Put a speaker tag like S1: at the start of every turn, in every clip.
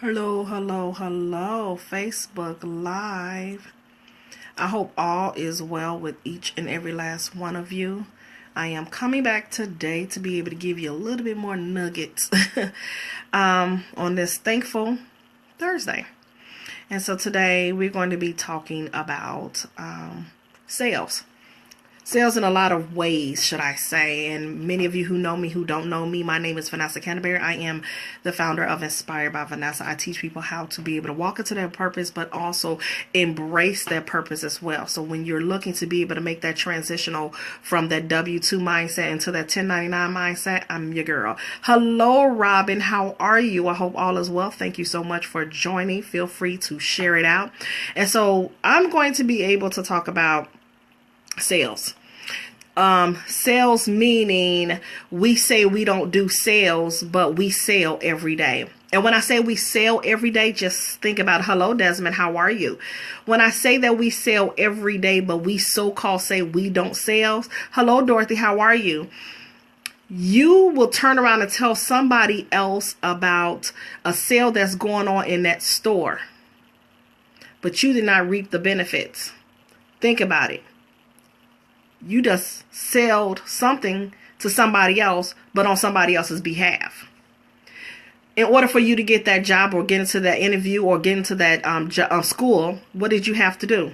S1: Hello, Facebook Live. I hope all is well with each and every last one of you. I am coming back today to be able to give you a little bit more nuggets on this thankful Thursday. And so today we're going to be talking about sales. Sales in a lot of ways, should I say. And many of you who know me, who don't know me, my name is Vanessa Canteberry. I am the founder of Inspired by Vanessa. I teach people how to be able to walk into their purpose, but also embrace their purpose as well. So when you're looking to be able to make that transitional from that W-2 mindset into that 1099 mindset, I'm your girl. Hello, Robin. How are you? I hope all is well. Thank you so much for joining. Feel free to share it out. And so I'm going to be able to talk about sales. Sales meaning we say we don't do sales, but we sell every day. And when I say we sell every day, just think about, hello, Desmond, how are you? When I say that we sell every day, but we so-called say we don't sell, hello, Dorothy, how are you? You will turn around and tell somebody else about a sale that's going on in that store, but you did not reap the benefits. Think about it. You just sold something to somebody else, but on somebody else's behalf. In order for you to get that job or get into that interview or get into that school, what did you have to do?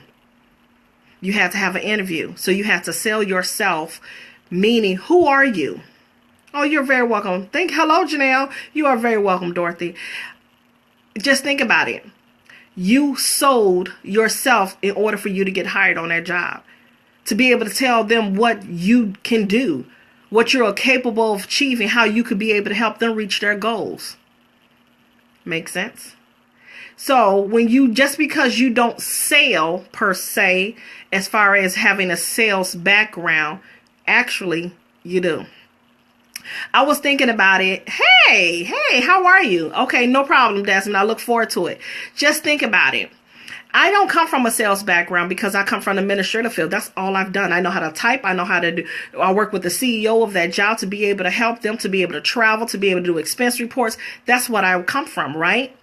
S1: You had to have an interview. So you had to sell yourself, meaning who are you? Oh, you're very welcome. Hello, Janelle. You are very welcome, Dorothy. Just think about it. You sold yourself in order for you to get hired on that job. To be able to tell them what you can do, what you're capable of achieving, how you could be able to help them reach their goals. Make sense? So when just because you don't sell per se, as far as having a sales background, actually you do. I was thinking about it. Hey, how are you? Okay, no problem, Desmond. I look forward to it. Just think about it. I don't come from a sales background because I come from the administrative field. That's all I've done. I know how to type. I know how to do. I work with the CEO of that job to be able to help them, to be able to travel, to be able to do expense reports. That's what I come from, right?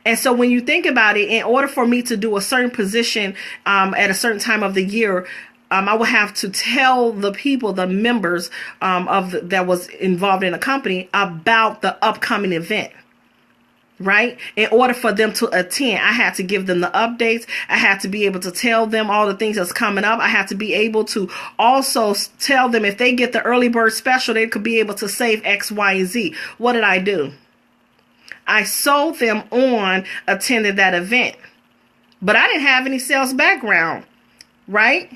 S1: And so when you think about it, in order for me to do a certain position at a certain time of the year, I would have to tell the people, the members that was involved in the company about the upcoming event. Right? In order for them to attend, I had to give them the updates. I had to be able to tell them all the things that's coming up. I had to be able to also tell them if they get the early bird special, they could be able to save X, Y, and Z. What did I do? I sold them on attending that event, but I didn't have any sales background, right?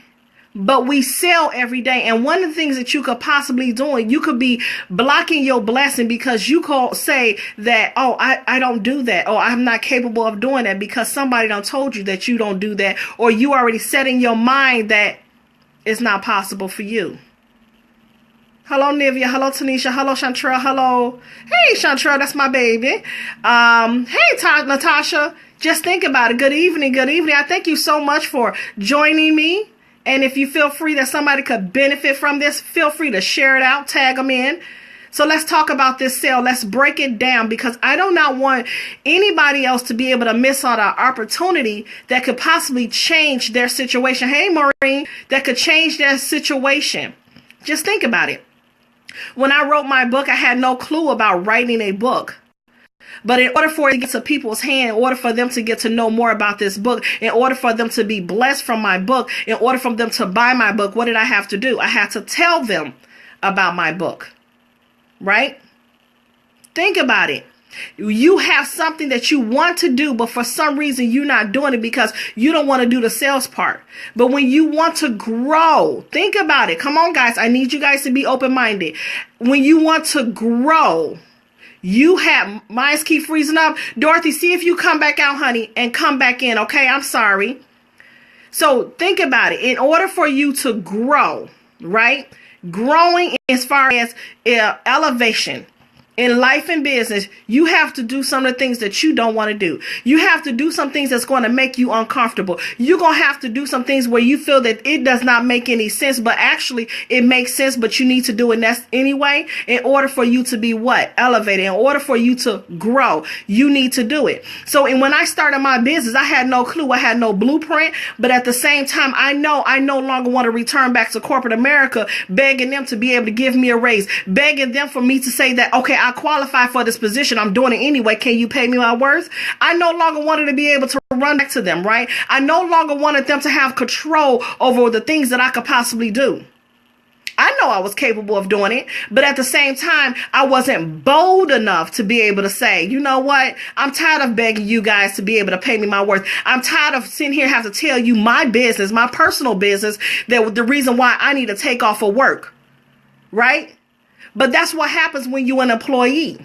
S1: But we sell every day. And one of the things that you could possibly do, you could be blocking your blessing because you could say that, oh, I don't do that. Oh, I'm not capable of doing that because somebody done told you that you don't do that. Or you already set in your mind that it's not possible for you. Hello, Nivea. Hello, Tanisha. Hello, Chantrell. Hello. Hey, Chantrell, that's my baby. Hey, Natasha. Just think about it. Good evening. Good evening. I thank you so much for joining me. And if you feel free that somebody could benefit from this, feel free to share it out, tag them in. So let's talk about this sale. Let's break it down because I do not want anybody else to be able to miss out on an opportunity that could possibly change their situation. Hey, Maureen, that could change their situation. Just think about it. When I wrote my book, I had no clue about writing a book. But in order for it to get to people's hand, in order for them to get to know more about this book, in order for them to be blessed from my book, in order for them to buy my book, what did I have to do? I had to tell them about my book, right? Think about it. You have something that you want to do, but for some reason you're not doing it because you don't want to do the sales part. But when you want to grow, think about it. Come on, guys. I need you guys to be open-minded. When you want to grow, you have, mine keep freezing up. Dorothy, see if you come back out, honey, and come back in. Okay, I'm sorry. So think about it. In order for you to grow, right? Growing as far as elevation, In life and business, you have to do some of the things that you don't want to do. You have to do some things that's going to make you uncomfortable. You're going to have to do some things where you feel that it does not make any sense, but actually it makes sense, but you need to do it anyway in order for you to be what? Elevated. In order for you to grow, you need to do it. So and when I started my business, I had no clue. I had no blueprint, but at the same time, I know I no longer want to return back to corporate America, begging them to be able to give me a raise, begging them for me to say that, okay, I qualify for this position. I'm doing it anyway. Can you pay me my worth? I no longer wanted to be able to run back to them, right? I no longer wanted them to have control over the things that I could possibly do. I know I was capable of doing it, but at the same time, I wasn't bold enough to be able to say, you know what? I'm tired of begging you guys to be able to pay me my worth. I'm tired of sitting here having to tell you my business, my personal business, that the reason why I need to take off of work, right? But that's what happens when you're an employee,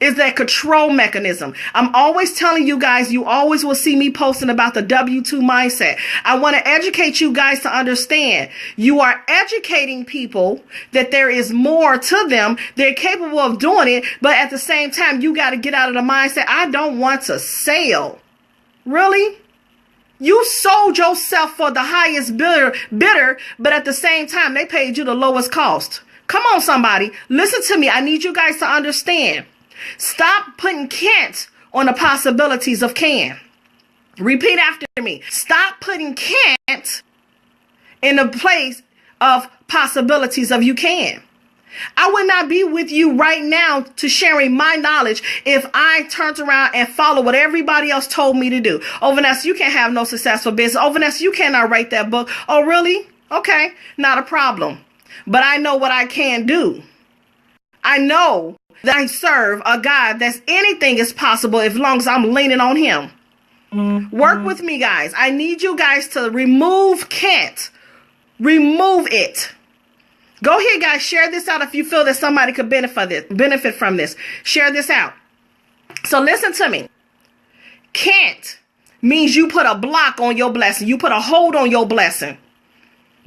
S1: is that control mechanism. I'm always telling you guys, you always will see me posting about the W-2 mindset. I want to educate you guys to understand. You are educating people that there is more to them. They're capable of doing it. But at the same time, you got to get out of the mindset, I don't want to sell. Really? You sold yourself for the highest bidder, but at the same time, they paid you the lowest cost. Come on, somebody. Listen to me. I need you guys to understand. Stop putting can't on the possibilities of can. Repeat after me. Stop putting can't in the place of possibilities of you can. I would not be with you right now to sharing my knowledge if I turned around and followed what everybody else told me to do. Oh, Vanessa, you can't have no successful business. Oh, Vanessa, you cannot write that book. Oh, really? Okay, not a problem. But I know what I can do. I know that I serve a God that's anything is possible as long as I'm leaning on him. Work with me, guys. I need you guys to remove can't. Remove it. Go ahead, guys. Share this out if you feel that somebody could benefit from this. Share this out. So listen to me. Can't means you put a block on your blessing. You put a hold on your blessing.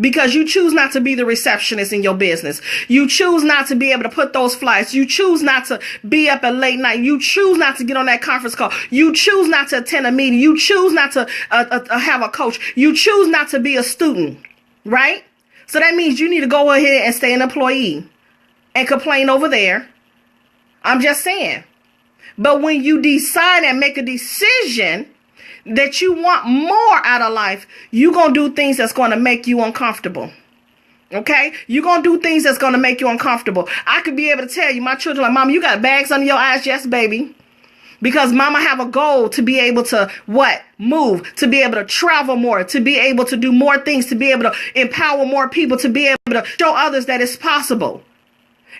S1: Because you choose not to be the receptionist in your business. You choose not to be able to put those flyers. You choose not to be up at late night. You choose not to get on that conference call. You choose not to attend a meeting. You choose not to have a coach. You choose not to be a student, right? So that means you need to go ahead and stay an employee and complain over there. I'm just saying. But when you decide and make a decision that you want more out of life, you're going to do things that's going to make you uncomfortable. Okay? You're going to do things that's going to make you uncomfortable. I could be able to tell you, my children, like, Mama, you got bags under your eyes? Yes, baby. Because Mama have a goal to be able to what? Move, to be able to travel more, to be able to do more things, to be able to empower more people, to be able to show others that it's possible.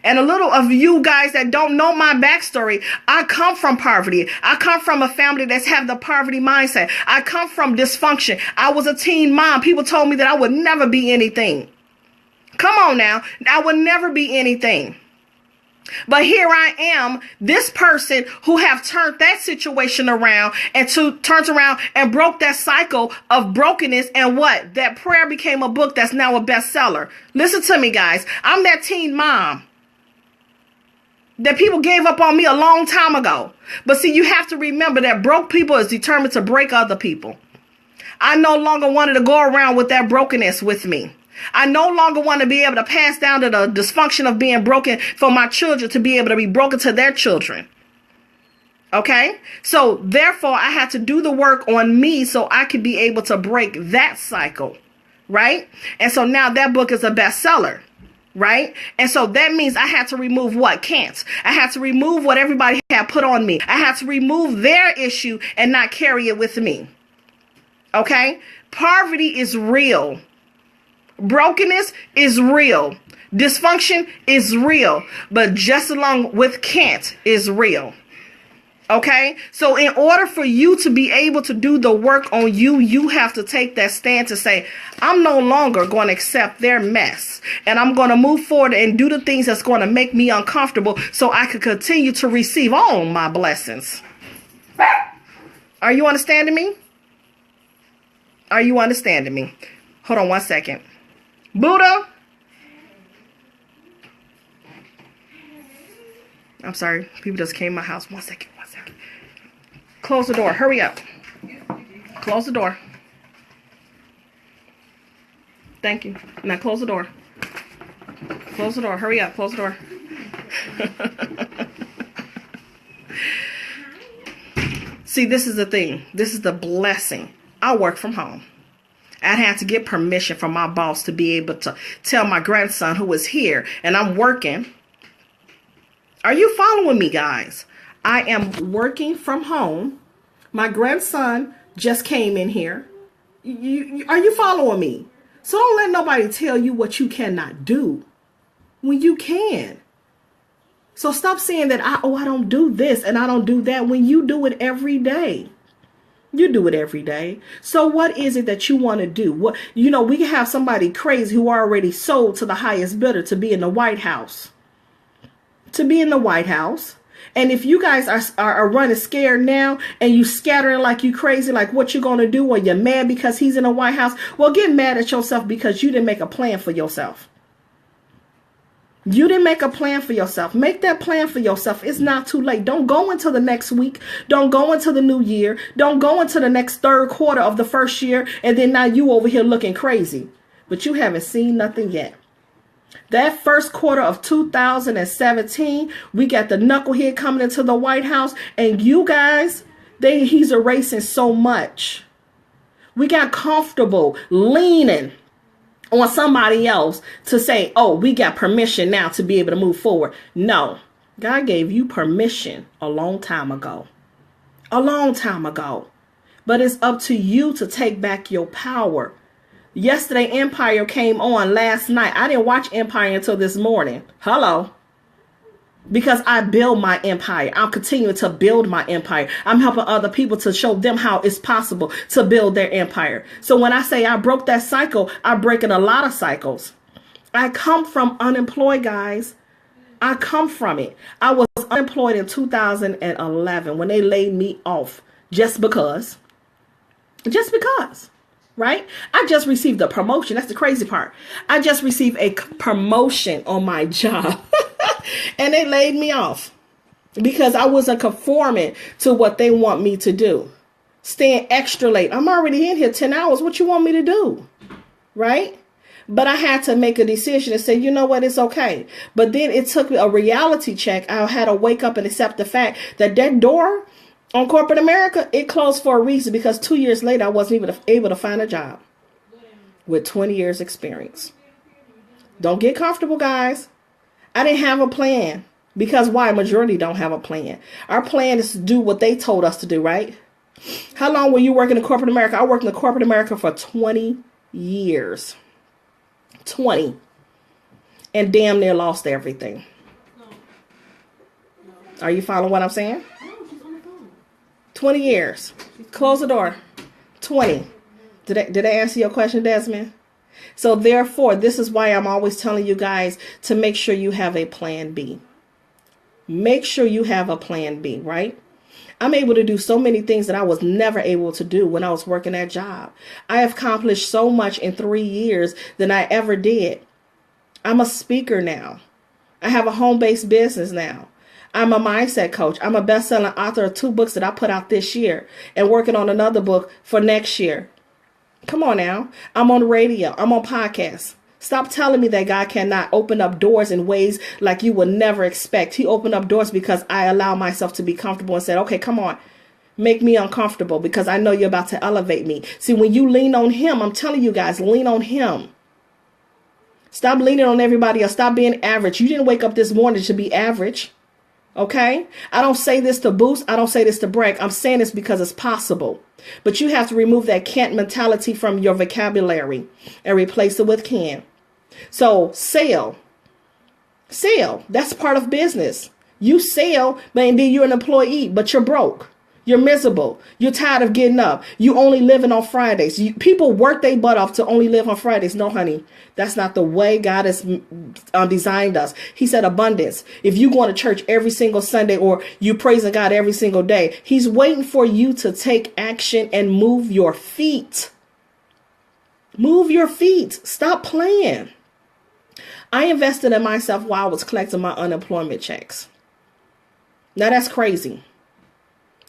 S1: And a little of you guys that don't know my backstory, I come from poverty. I come from a family that's have the poverty mindset. I come from dysfunction. I was a teen mom. People told me that I would never be anything. Come on now. I would never be anything. But here I am, this person who have turned that situation around and turns around and broke that cycle of brokenness. And what? That prayer became a book that's now a bestseller. Listen to me, guys. I'm that teen mom that people gave up on me a long time ago. But see, you have to remember that broke people is determined to break other people. I no longer wanted to go around with that brokenness with me. I no longer want to be able to pass down to the dysfunction of being broken for my children to be able to be broken to their children. Okay? So therefore, I had to do the work on me so I could be able to break that cycle. Right? And so now that book is a bestseller. Right? And so that means I had to remove what? Can't. I had to remove what everybody had put on me. I had to remove their issue and not carry it with me. Okay? Poverty is real. Brokenness is real. Dysfunction is real. But just along with can't is real. Okay? So in order for you to be able to do the work on you, you have to take that stand to say, I'm no longer going to accept their mess. And I'm going to move forward and do the things that's going to make me uncomfortable so I can continue to receive all my blessings. Are you understanding me? Are you understanding me? Hold on one second. Buddha? I'm sorry. People just came in my house. 1 second. 1 second. Close the door. Hurry up. Close the door. Thank you. Now close the door. Close the door. Hurry up. Close the door. See, this is the thing. This is the blessing. I work from home. I had to get permission from my boss to be able to tell my grandson who was here, and I'm working. Are you following me, guys? I am working from home. My grandson just came in here. Are you following me? So don't let nobody tell you what you cannot do when you can. So stop saying that I don't do this and I don't do that when you do it every day. You do it every day. So what is it that you want to do? What, we can have somebody crazy who already sold to the highest bidder to be in the White House. To be in the White House. And if you guys are running scared now and you scattering like you crazy, like what you going to do, or you're mad because he's in the White House, well, get mad at yourself because you didn't make a plan for yourself. You didn't make a plan for yourself. Make that plan for yourself. It's not too late. Don't go into the next week. Don't go into the new year. Don't go into the next third quarter of the first year. And then now you over here looking crazy. But you haven't seen nothing yet. That first quarter of 2017, we got the knucklehead coming into the White House. And you guys, he's erasing so much. We got comfortable leaning on somebody else to say, oh, we got permission now to be able to move forward. No, God gave you permission a long time ago. A long time ago. But it's up to you to take back your power. Yesterday, Empire came on last night. I didn't watch Empire until this morning. Hello. Because I build my empire. I'm continuing to build my empire. I'm helping other people to show them how it's possible to build their empire. So when I say I broke that cycle, I'm breaking a lot of cycles. I come from unemployed, guys. I come from it. I was unemployed in 2011 when they laid me off just because. Just because. Right? I just received a promotion. That's the crazy part. I just received a promotion on my job. And they laid me off because I wasn't conforming to what they want me to do. Staying extra late. I'm already in here 10 hours. What you want me to do? Right? But I had to make a decision and say, you know what? It's okay. But then it took a reality check. I had to wake up and accept the fact that that door on corporate America, it closed for a reason, because 2 years later, I wasn't even able to find a job with 20 years experience. Don't get comfortable, guys. I didn't have a plan, because why? Majority don't have a plan. Our plan is to do what they told us to do, right? How long were you working in corporate America? I worked in corporate America for 20 years. 20. And damn near lost everything. Are you following what I'm saying? 20 years. Close the door. 20. Did I answer your question, Desmond? So therefore, this is why I'm always telling you guys to make sure you have a plan B. Make sure you have a plan B, right? I'm able to do so many things that I was never able to do when I was working that job. I have accomplished so much in 3 years than I ever did. I'm a speaker now. I have a home-based business now. I'm a mindset coach. I'm a best-selling author of 2 books that I put out this year and working on another book for next year. Come on now. I'm on radio. I'm on podcasts. Stop telling me that God cannot open up doors in ways like you would never expect. He opened up doors because I allow myself to be comfortable and said, okay, come on, make me uncomfortable because I know you're about to elevate me. See, when you lean on him, I'm telling you guys, lean on him. Stop leaning on everybody else. Stop being average. You didn't wake up this morning to be average. Okay, I don't say this to boost. I don't say this to brag. I'm saying this because it's possible. But you have to remove that can't mentality from your vocabulary and replace it with can. So sell. That's part of business. You sell, but indeed you're an employee, but you're broke. You're miserable. You're tired of getting up. You only living on Fridays. People work their butt off to only live on Fridays. No, honey, that's not the way God has designed us. He said abundance. If you go to church every single Sunday or you praising God every single day, he's waiting for you to take action and move your feet. Move your feet. Stop playing. I invested in myself while I was collecting my unemployment checks. Now that's crazy.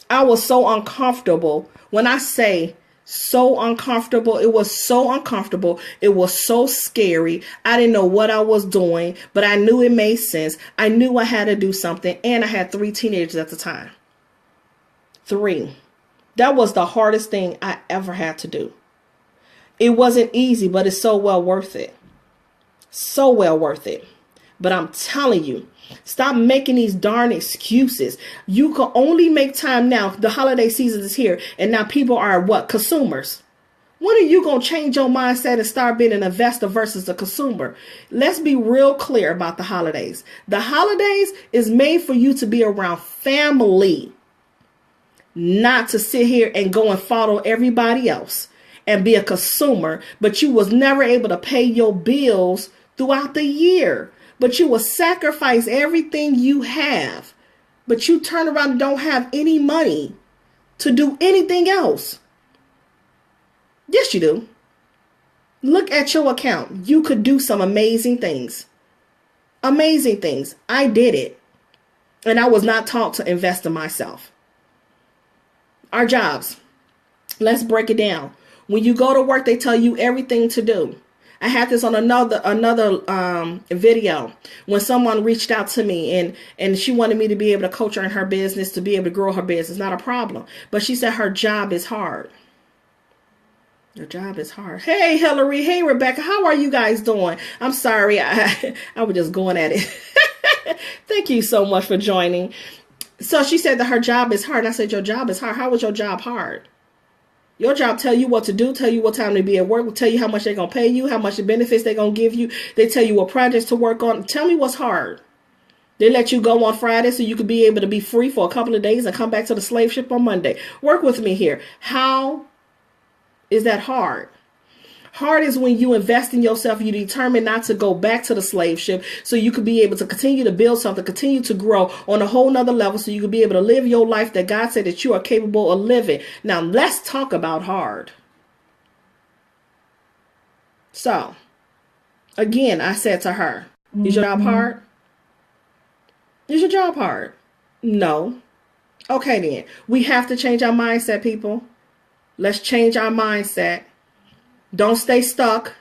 S1: I was so uncomfortable. When I say so uncomfortable, it was so uncomfortable. It was so scary. I didn't know what I was doing, but I knew it made sense. I knew I had to do something. And I had 3 teenagers at the time. 3. That was the hardest thing I ever had to do. It wasn't easy, but it's so well worth it. So well worth it. But I'm telling you, stop making these darn excuses. You can only make time now. The holiday season is here. And now people are what? Consumers. When are you going to change your mindset and start being an investor versus a consumer? Let's be real clear about the holidays. The holidays is made for you to be around family, not to sit here and go and follow everybody else and be a consumer. But you was never able to pay your bills throughout the year. But you will sacrifice everything you have. But you turn around and don't have any money to do anything else. Yes, you do. Look at your account. You could do some amazing things. Amazing things. I did it. And I was not taught to invest in myself. Our jobs. Let's break it down. When you go to work, they tell you everything to do. I had this on another video when someone reached out to me and she wanted me to be able to coach her in her business, to be able to grow her business. Not a problem. But she said her job is hard. Your job is hard. Hey, Hillary. Hey, Rebecca. How are you guys doing? I'm sorry. I was just going at it. Thank you so much for joining. So she said that her job is hard. I said, your job is hard. How is your job hard? Your job tell you what to do, tell you what time to be at work, tell you how much they're going to pay you, how much the benefits they're going to give you. They tell you what projects to work on. Tell me what's hard. They let you go on Friday so you could be able to be free for a couple of days and come back to the slave ship on Monday. Work with me here. How is that hard? Hard is when you invest in yourself, you determine not to go back to the slave ship so you could be able to continue to build something, continue to grow on a whole nother level so you could be able to live your life that God said that you are capable of living. Now, let's talk about hard. So, again, I said to her, is your job hard? Is your job hard? No. Okay, then. We have to change our mindset, people. Let's change our mindset. Don't stay stuck.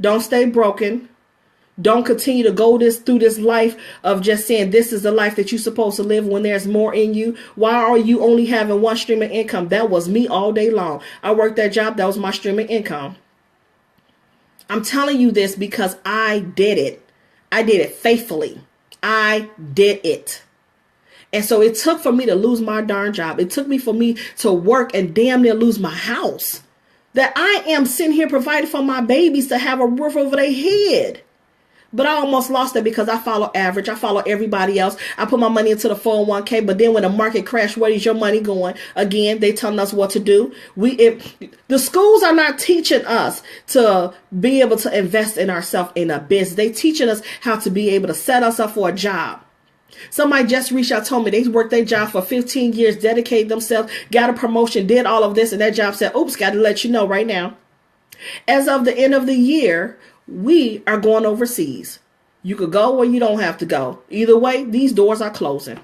S1: Don't stay broken. Don't continue to go through this life of just saying this is the life that you're supposed to live when there's more in you. Why are you only having one stream of income? That was me all day long. I worked that job. That was my stream of income. I'm telling you this because I did it. I did it faithfully. I did it. And so it took for me to lose my darn job. It took me for me to work and damn near lose my house. That I am sitting here providing for my babies to have a roof over their head. But I almost lost it because I follow average. I follow everybody else. I put my money into the 401k. But then when the market crashed, where is your money going? Again, they telling us what to do. The schools are not teaching us to be able to invest in ourselves in a business. They teaching us how to be able to set us up for a job. Somebody just reached out, told me they worked their job for 15 years, dedicated themselves, got a promotion, did all of this, and that job said, oops, got to let you know right now. As of the end of the year, we are going overseas. You could go or you don't have to go. Either way, these doors are closing.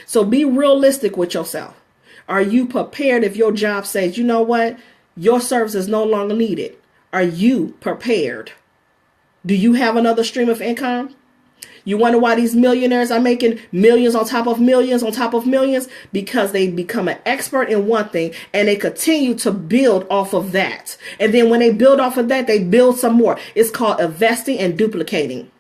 S1: So be realistic with yourself. Are you prepared if your job says, you know what, your service is no longer needed? Are you prepared? Do you have another stream of income? You wonder why these millionaires are making millions on top of millions on top of millions? Because they become an expert in one thing and they continue to build off of that. And then when they build off of that, they build some more. It's called investing and duplicating.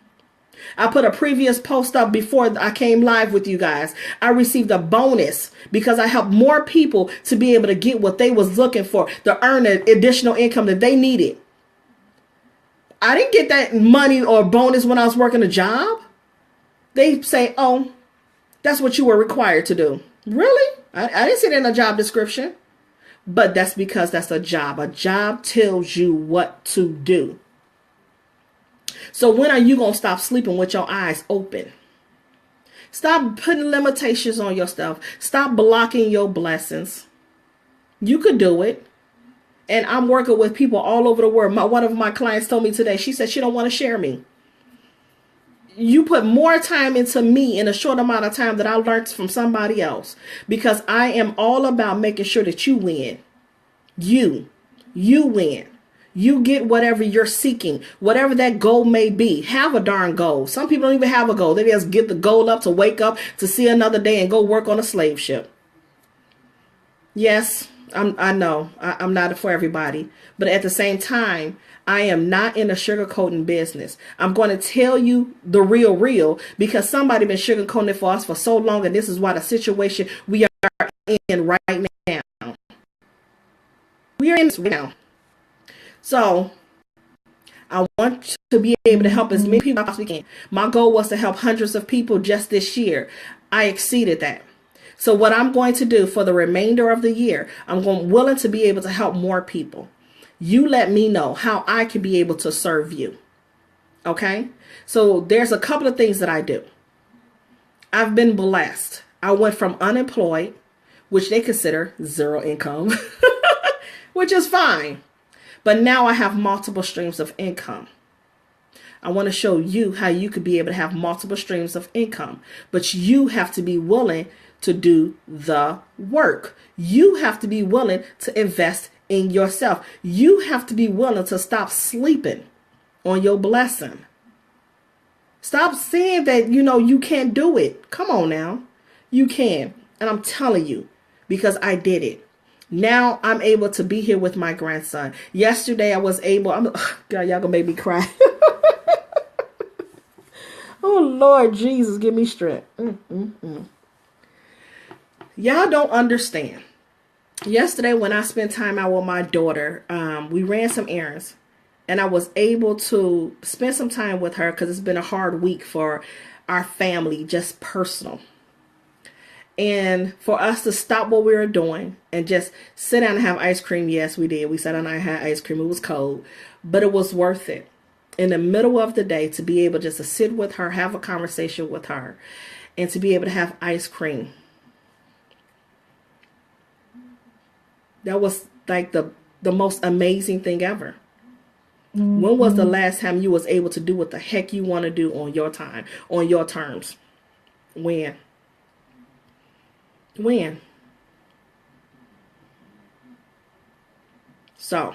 S1: I put a previous post up before I came live with you guys. I received a bonus because I helped more people to be able to get what they was looking for, to earn an additional income that they needed. I didn't get that money or bonus when I was working a job. They say, oh, that's what you were required to do. Really? I didn't see it in a job description. But that's because that's a job. A job tells you what to do. So when are you going to stop sleeping with your eyes open? Stop putting limitations on yourself. Stop blocking your blessings. You could do it. And I'm working with people all over the world. One of my clients told me today, she said she don't want to share me. you put more time into me in a short amount of time that I learned from somebody else, because I am all about making sure that you win. You win. You get whatever you're seeking, whatever that goal may be. Have a darn goal. Some people don't even have a goal. They just get the goal up to wake up, to see another day and go work on a slave ship. Yes, I know I'm not for everybody, but at the same time, I am not in a sugarcoating business. I'm going to tell you the real, because somebody been sugarcoating it for us for so long, and this is why the situation we are in right now. We are in this right now. So I want to be able to help as many people as we can. My goal was to help hundreds of people just this year. I exceeded that. So what I'm going to do for the remainder of the year, I'm willing to be able to help more people. You let me know how I can be able to serve you. Okay? So there's a couple of things that I do. I've been blessed. I went from unemployed, which they consider zero income, which is fine. But now I have multiple streams of income. I want to show you how you could be able to have multiple streams of income. But you have to be willing to do the work. You have to be willing to invest in yourself. You have to be willing to stop sleeping on your blessing. Stop saying that, you can't do it. Come on now. You can. And I'm telling you, because I did it. Now I'm able to be here with my grandson. Yesterday I was able, God, y'all gonna make me cry. Oh Lord Jesus, give me strength. Y'all don't understand. Yesterday when I spent time out with my daughter, we ran some errands, and I was able to spend some time with her because it's been a hard week for our family, just personal. And for us to stop what we were doing and just sit down and have ice cream. Yes, we did. We sat down and had ice cream. It was cold, but it was worth it. In the middle of the day, to be able just to sit with her, have a conversation with her, and to be able to have ice cream. That was like the most amazing thing ever. When was the last time you was able to do what the heck you want to do on your time, on your terms? When? So,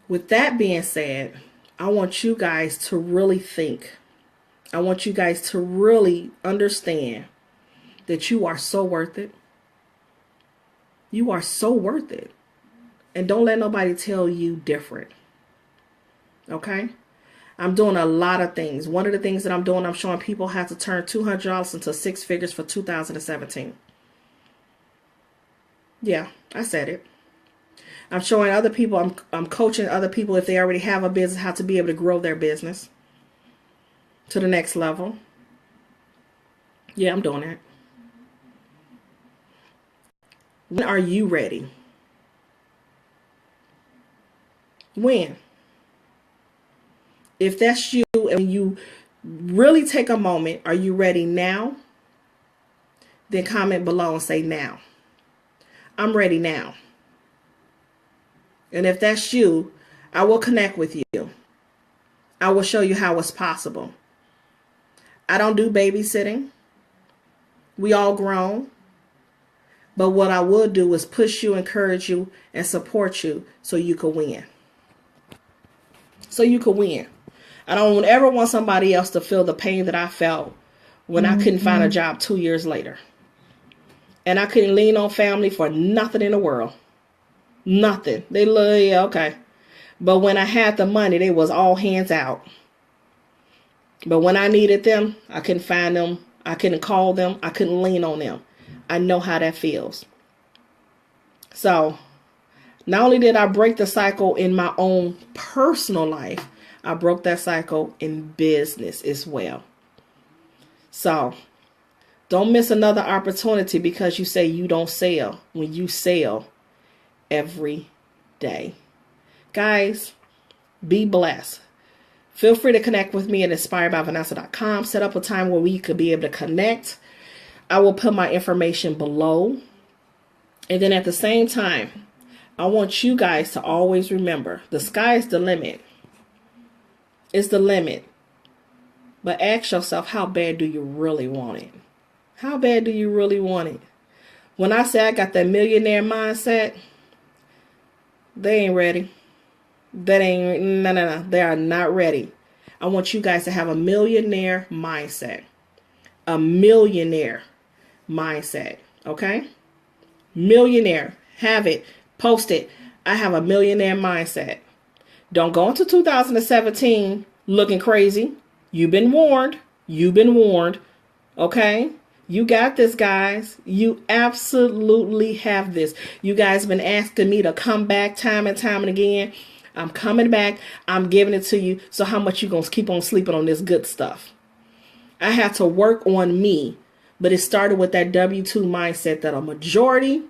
S1: with that being said, I want you guys to really think. I want you guys to really understand that you are so worth it. You are so worth it. And don't let nobody tell you different. Okay? I'm doing a lot of things. One of the things that I'm doing, I'm showing people how to turn $200 into six figures for 2017. Yeah, I said it. I'm showing other people, I'm coaching other people, if they already have a business, how to be able to grow their business to the next level. Yeah, I'm doing that. When are you ready? When? If that's you and you really take a moment, are you ready now? Then comment below and say now. I'm ready now. And if that's you, I will connect with you. I will show you how it's possible. I don't do babysitting. We all grown. But what I will do is push you, encourage you, and support you so you can win. So you can win. I don't ever want somebody else to feel the pain that I felt when I couldn't find a job 2 years later. And I couldn't lean on family for nothing in the world. Nothing. They look, yeah, okay. But when I had the money, they was all hands out. But when I needed them, I couldn't find them. I couldn't call them. I couldn't lean on them. I know how that feels. So, not only did I break the cycle in my own personal life, I broke that cycle in business as well. So, don't miss another opportunity because you say you don't sell when you sell every day. Guys, be blessed. Feel free to connect with me at InspiredByVanessa.com. Set up a time where we could be able to connect. I will put my information below. And then at the same time, I want you guys to always remember, the sky is the limit. It's the limit. But ask yourself, how bad do you really want it? How bad do you really want it? When I say I got that millionaire mindset, they ain't ready. No. They are not ready. I want you guys to have a millionaire mindset. A millionaire mindset. Okay? Millionaire. Have it. Post it. I have a millionaire mindset. Don't go into 2017 looking crazy. You've been warned. You've been warned. Okay? You got this, guys. You absolutely have this. You guys been asking me to come back time and time and again. I'm coming back. I'm giving it to you. So how much you going to keep on sleeping on this good stuff? I had to work on me. But it started with that W-2 mindset that a majority,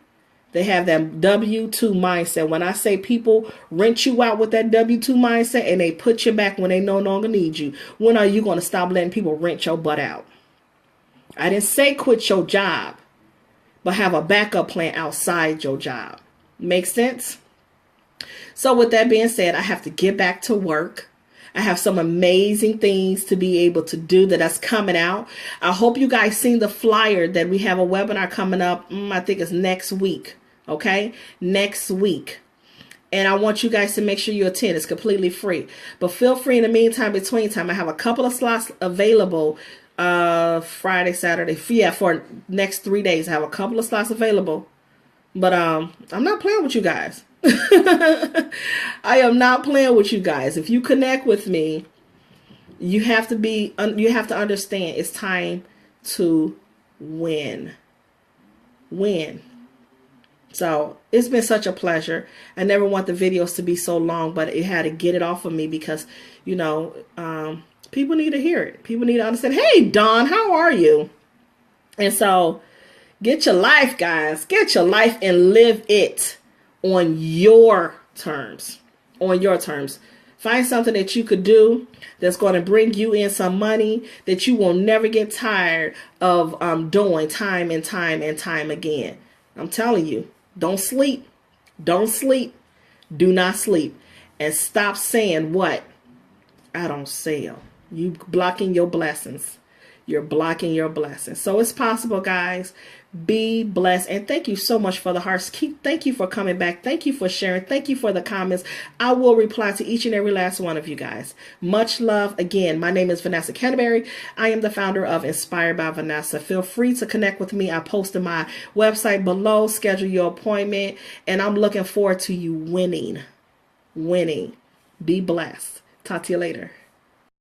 S1: they have that W-2 mindset. When I say people rent you out with that W-2 mindset and they put you back when they no longer need you, when are you going to stop letting people rent your butt out? I didn't say quit your job, but have a backup plan outside your job. Make sense? So with that being said, I have to get back to work. I have some amazing things to be able to do that's coming out. I hope you guys seen the flyer that we have a webinar coming up. I think it's next week. Okay? Next week. And I want you guys to make sure you attend. It's completely free. But feel free in the meantime, between time. I have a couple of slots available Friday, Saturday. Yeah, for next 3 days. I have a couple of slots available. But I'm not playing with you guys. I am not playing with you guys. If you connect with me, you have to understand it's time to win. Win. So it's been such a pleasure. I never want the videos to be so long, but it had to get it off of me because, you know, people need to hear it. People need to understand. Hey, Dawn, how are you? And so get your life, guys. Get your life and live it on your terms. On your terms. Find something that you could do that's going to bring you in some money that you will never get tired of doing time and time and time again. I'm telling you, don't sleep. Don't sleep. Do not sleep. And stop saying what? I don't sell. You blocking your blessings. You're blocking your blessings. So it's possible, guys. Be blessed. And thank you so much for the hearts. Thank you for coming back. Thank you for sharing. Thank you for the comments. I will reply to each and every last one of you guys. Much love. Again, my name is Vanessa Canteberry. I am the founder of Inspired by Vanessa. Feel free to connect with me. I posted my website below. Schedule your appointment. And I'm looking forward to you winning. Winning. Be blessed. Talk to you later.